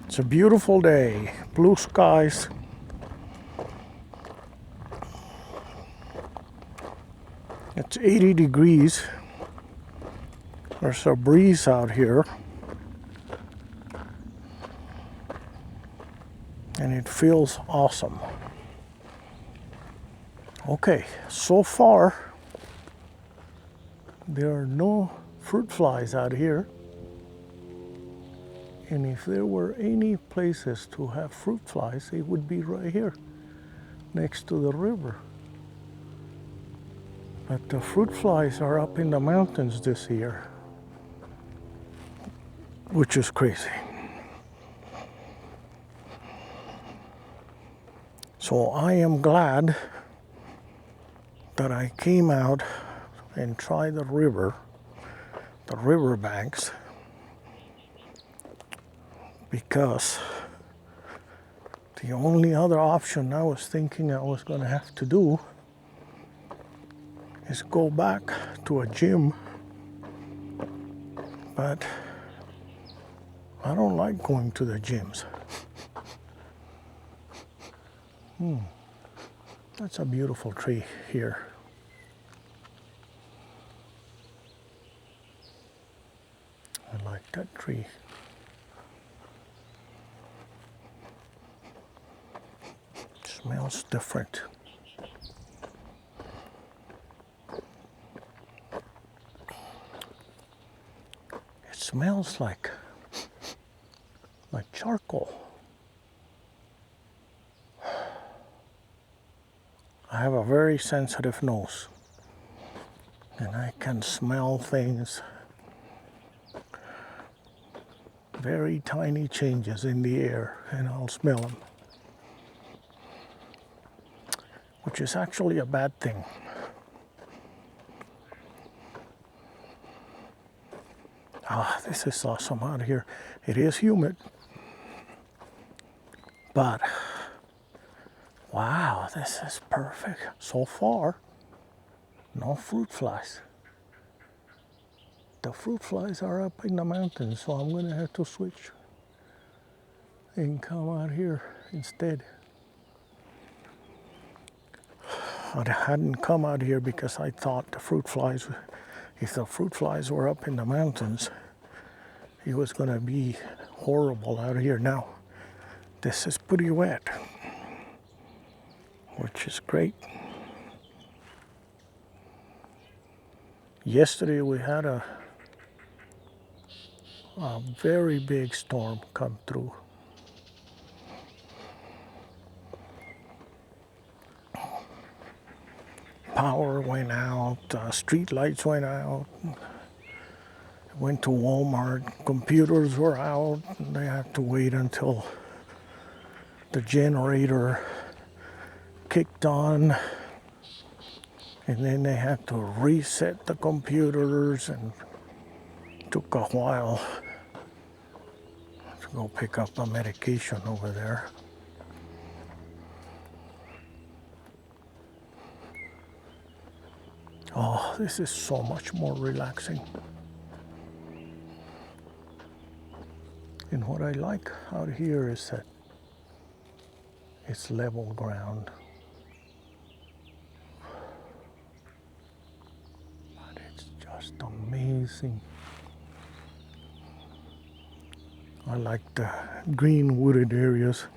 It's a beautiful day, blue skies. It's 80 degrees. There's a breeze out here. And it feels awesome. Okay, so far there are no fruit flies out here. And if there were any places to have fruit flies, it would be right here, next to the river. But the fruit flies are up in the mountains this year, which is crazy. So I am glad that I came out and tried the river banks, because the only other option I was thinking I was going to have to do is go back to a gym. But I don't like going to the gyms. That's a beautiful tree here. I like that tree. Smells different. It smells like charcoal. I have a very sensitive nose, and I can smell things, very tiny changes in the air, and I'll smell them, which is actually a bad thing. This is awesome out here. It is humid, but wow, this is perfect. So far, no fruit flies. The fruit flies are up in the mountains, so I'm gonna have to switch and come out here instead. I hadn't come out here because I thought if the fruit flies were up in the mountains, it was gonna be horrible out here. Now, this is pretty wet, which is great. Yesterday we had a very big storm come through. Power went out, street lights went out. Went to Walmart, computers were out. They had to wait until the generator kicked on, and then they had to reset the computers, and it took a while to go pick up the medication over there. Oh, this is so much more relaxing. And what I like out here is that it's level ground. But it's just amazing. I like the green wooded areas.